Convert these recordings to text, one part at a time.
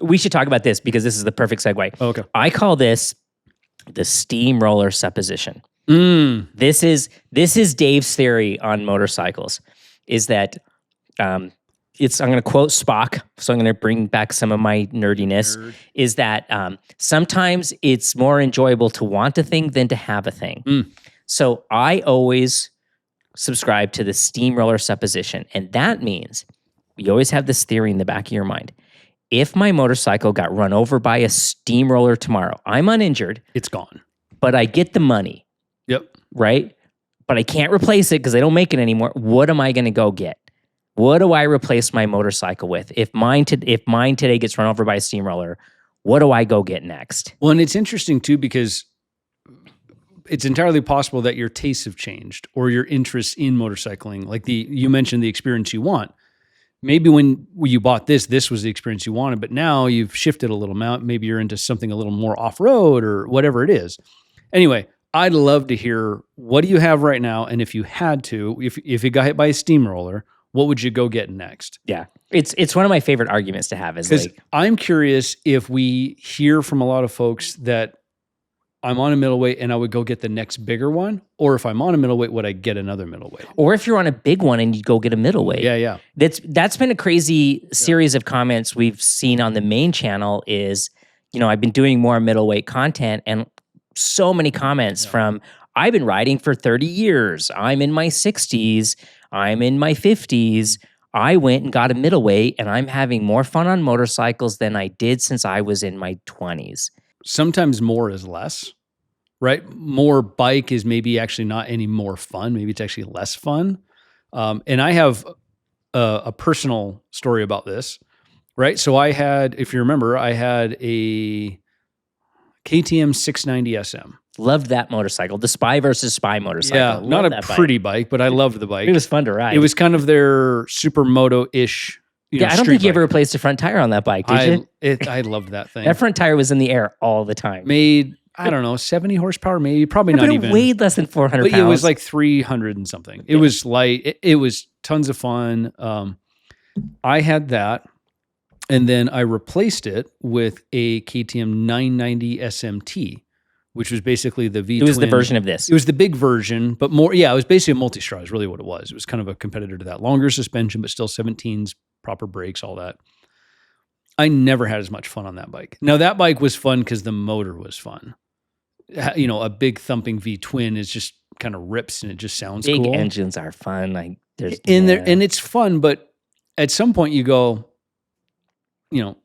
we should talk about this because this is the perfect segue. Oh, okay. I call this the steamroller supposition. This is Dave's theory on motorcycles, is that I'm going to quote Spock, so I'm going to bring back some of my nerdiness, is that sometimes it's more enjoyable to want a thing than to have a thing. So I always subscribe to the steamroller supposition, and that means you always have this theory in the back of your mind. If my motorcycle got run over by a steamroller tomorrow, I'm uninjured. It's gone. But I get the money. Yep. Right? But I can't replace it because they don't make it anymore. What am I going to go get? What do I replace my motorcycle with? If mine today gets run over by a steamroller, what do I go get next? Well, and it's interesting too, because it's entirely possible that your tastes have changed or your interests in motorcycling. Like you mentioned the experience you want. Maybe when you bought this was the experience you wanted, but now you've shifted a little amount. Maybe you're into something a little more off-road or whatever it is. Anyway, I'd love to hear, what do you have right now? And if you had to, if you got hit by a steamroller, what would you go get next? Yeah. It's one of my favorite arguments to have, is like, I'm curious if we hear from a lot of folks that I'm on a middleweight and I would go get the next bigger one, or if I'm on a middleweight, would I get another middleweight? Or if you're on a big one and you go get a middleweight. Yeah. That's been a crazy series of comments we've seen on the main channel is, I've been doing more middleweight content, and so many comments from, I've been riding for 30 years. I'm in my 60s. I'm in my 50s. I went and got a middleweight, and I'm having more fun on motorcycles than I did since I was in my 20s. Sometimes more is less, right? More bike is maybe actually not any more fun. Maybe it's actually less fun. And I have a personal story about this, right? So I had, if you remember, I had a KTM 690 SM. Loved that motorcycle. The Spy versus Spy motorcycle. Yeah, not a pretty bike, but I loved the bike. It was fun to ride. It was kind of their supermoto-ish. I don't think you ever replaced the front tire on that bike, did you? I loved that thing. That front tire was in the air all the time. Made, I don't know, 70 horsepower, maybe, probably not even. It weighed less than 400 pounds. But it was like 300 and something. It was light. It was tons of fun. I had that, and then I replaced it with a KTM 990 SMT, which was basically the V-twin. It was the version of this. It was the big version, but more, it was basically a multi-straw is really what it was. It was kind of a competitor to that. Longer suspension, but still 17s, proper brakes, all that. I never had as much fun on that bike. Now, that bike was fun because the motor was fun. A big thumping V-twin is just kind of rips and it just sounds cool. Big engines are fun. Like and it's fun, but at some point you go,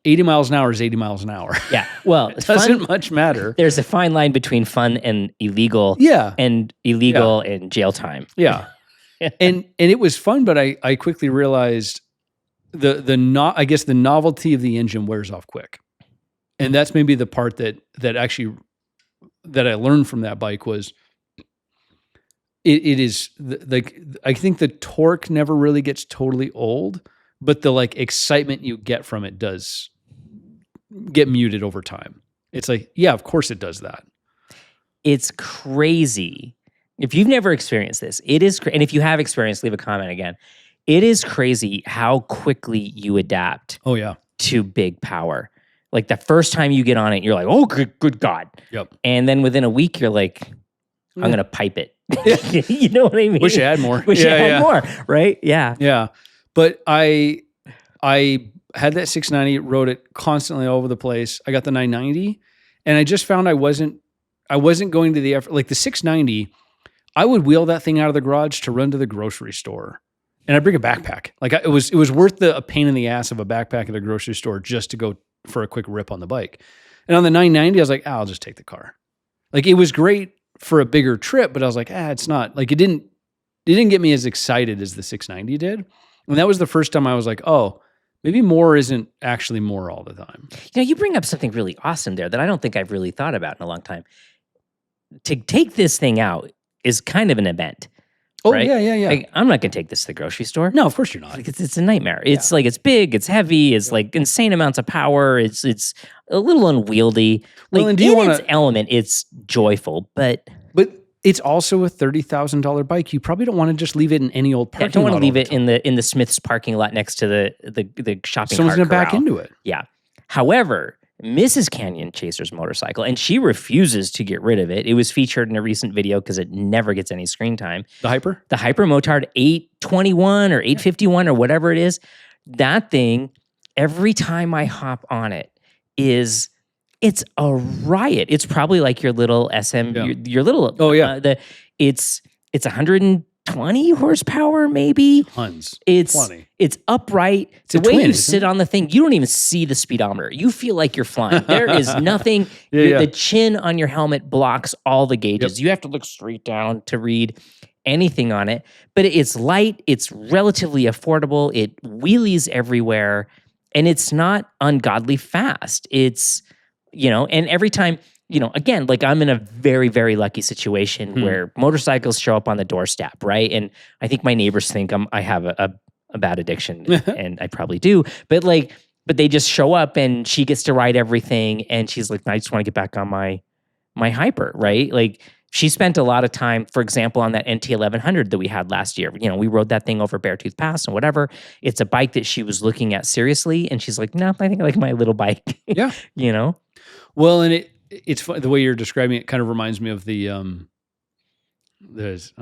80 miles an hour is 80 miles an hour. Yeah. Well, it doesn't much matter. There's a fine line between fun and illegal. Yeah. And illegal and jail time. Yeah. and it was fun, but I quickly realized the novelty of the engine wears off quick. And that's maybe the part that I learned from that bike was it is like, I think the torque never really gets totally old, but the excitement you get from it does get muted over time. It's like, yeah, of course it does that. It's crazy. If you've never experienced this, it is, and if you have experienced, leave a comment again. It is crazy how quickly you adapt. Oh yeah. To big power. Like the first time you get on it, you're like, oh, good God. Yep. And then within a week, you're like, I'm going to pipe it. You know what I mean? Wish I had more. Wish I had more, right? Yeah. Yeah. But I had that 690, rode it constantly all over the place. I got the 990, and I just found I wasn't going to the effort. Like the 690, I would wheel that thing out of the garage to run to the grocery store. And I'd bring a backpack. Like it was worth a pain in the ass of a backpack at the grocery store just to go for a quick rip on the bike. And on the 990, I was like, I'll just take the car. Like it was great for a bigger trip, but I was like, it's not, like it didn't get me as excited as the 690 did. And that was the first time I was like, oh, maybe more isn't actually more all the time. You bring up something really awesome there that I don't think I've really thought about in a long time. To take this thing out is kind of an event. Oh, right? Yeah. Like, I'm not going to take this to the grocery store. No, of course you're not. It's a nightmare. It's like, it's big, it's heavy, it's like insane amounts of power. It's a little unwieldy. Like, well, and its element, it's joyful, but it's also a $30,000 bike. You probably don't want to just leave it in any old parking lot. I don't want to leave it in the Smith's parking lot next to the shopping Someone's cart going to back into it. Yeah. However, Mrs. Canyon Chaser's motorcycle, and she refuses to get rid of it. It was featured in a recent video because it never gets any screen time. The Hypermotard 821 or 851 or whatever it is. That thing, every time I hop on it, it's a riot. It's probably like your little SM, your little. Oh yeah. It's 120 horsepower, maybe. Tons. It's upright. It's the way twin, you sit on the thing, you don't even see the speedometer. You feel like you're flying. There is nothing. The chin on your helmet blocks all the gauges. You have to look straight down to read anything on it. But it's light. It's relatively affordable. It wheelies everywhere, and it's not ungodly fast. It's and every time. Again, like I'm in a very, very lucky situation where motorcycles show up on the doorstep, right? And I think my neighbors think I have a bad addiction, and I probably do. But they just show up, and she gets to ride everything, and she's like, I just want to get back on my Hyper, right? Like she spent a lot of time, for example, on that NT 1100 that we had last year. We rode that thing over Beartooth Pass and whatever. It's a bike that she was looking at seriously, and she's like, no, I think I like my little bike. Yeah, Well, and it's fun, the way you're describing it kind of reminds me of the I'm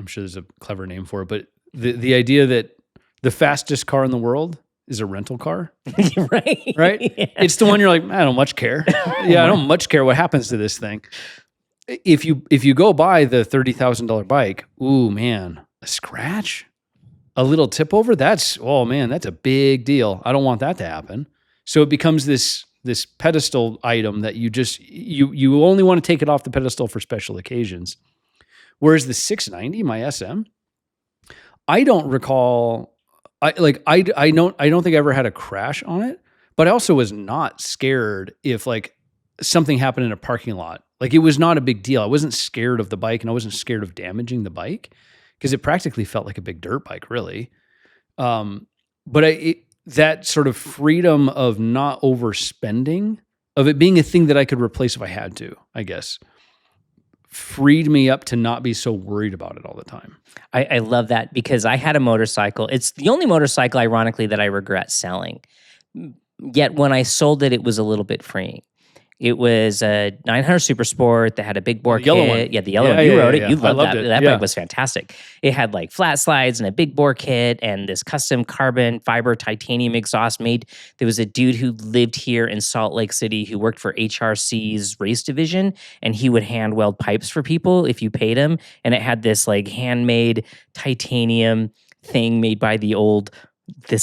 sure there's a clever name for it, but the idea that the fastest car in the world is a rental car. Right? Yeah. It's the one you're like, I don't much care. I don't much care what happens to this thing. If you go buy the $30,000 bike, ooh man, a scratch, a little tip over, that's a big deal. I don't want that to happen. So it becomes this pedestal item that you only want to take it off the pedestal for special occasions. Whereas the 690, my SM, I don't recall. I don't think I ever had a crash on it, but I also was not scared if like something happened in a parking lot. Like it was not a big deal. I wasn't scared of the bike, and I wasn't scared of damaging the bike because it practically felt like a big dirt bike, really. But that sort of freedom of not overspending, of it being a thing that I could replace if I had to, I guess, freed me up to not be so worried about it all the time. I love that because I had a motorcycle. It's the only motorcycle, ironically, that I regret selling. Yet when I sold it, it was a little bit freeing. It was a 900 Super Sport that had a big bore kit. One. Yeah, the yellow one. You rode it. You loved that. It. That bike was fantastic. It had like flat slides and a big bore kit and this custom carbon fiber titanium exhaust made. There was a dude who lived here in Salt Lake City who worked for HRC's race division, and he would hand weld pipes for people if you paid him. And it had this like handmade titanium thing made by this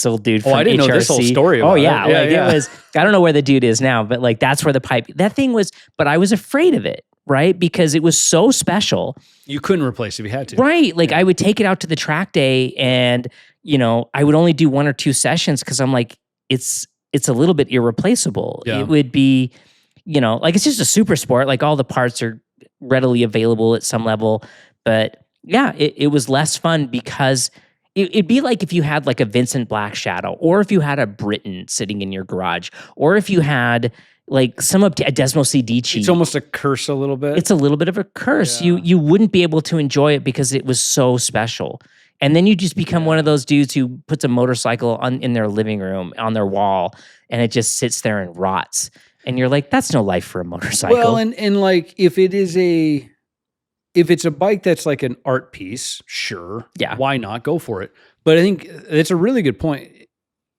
old dude from HRC. I didn't know this whole story about it it was, I don't know where the dude is now, but like that's where the pipe, that thing was, but I was afraid of it, right? Because it was so special. You couldn't replace it if you had to. Right. Like I would take it out to the track day and, I would only do 1 or 2 sessions because I'm like, it's a little bit irreplaceable. Yeah. It would be, like it's just a super sport. Like all the parts are readily available at some level. But yeah, it was less fun because it'd be like if you had like a Vincent Black Shadow, or if you had a Britain sitting in your garage, or if you had like a Desmo CD cheap. It's almost a curse a little bit. It's a little bit of a curse. Yeah. You wouldn't be able to enjoy it because it was so special. And then you just become one of those dudes who puts a motorcycle in their living room, on their wall, and it just sits there and rots. And you're like, that's no life for a motorcycle. Well, and like if it's a bike that's like an art piece, sure. Yeah. Why not? Go for it. But I think it's a really good point.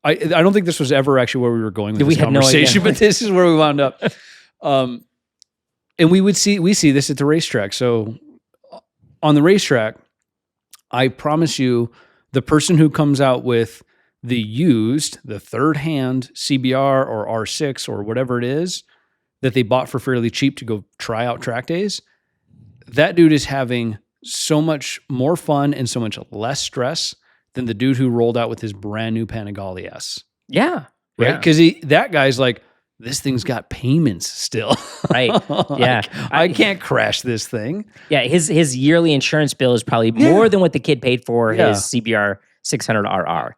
I don't think this was ever actually where we were going with this conversation, but this is where we wound up. And we see this at the racetrack. So on the racetrack, I promise you, the person who comes out with the third hand CBR or R6 or whatever it is that they bought for fairly cheap to go try out track days, that dude is having so much more fun and so much less stress than the dude who rolled out with his brand new Panigale S. Yeah. Right? Because that guy's like, this thing's got payments still. Right. Yeah. I can't crash this thing. Yeah. His yearly insurance bill is probably more than what the kid paid for his CBR 600RR.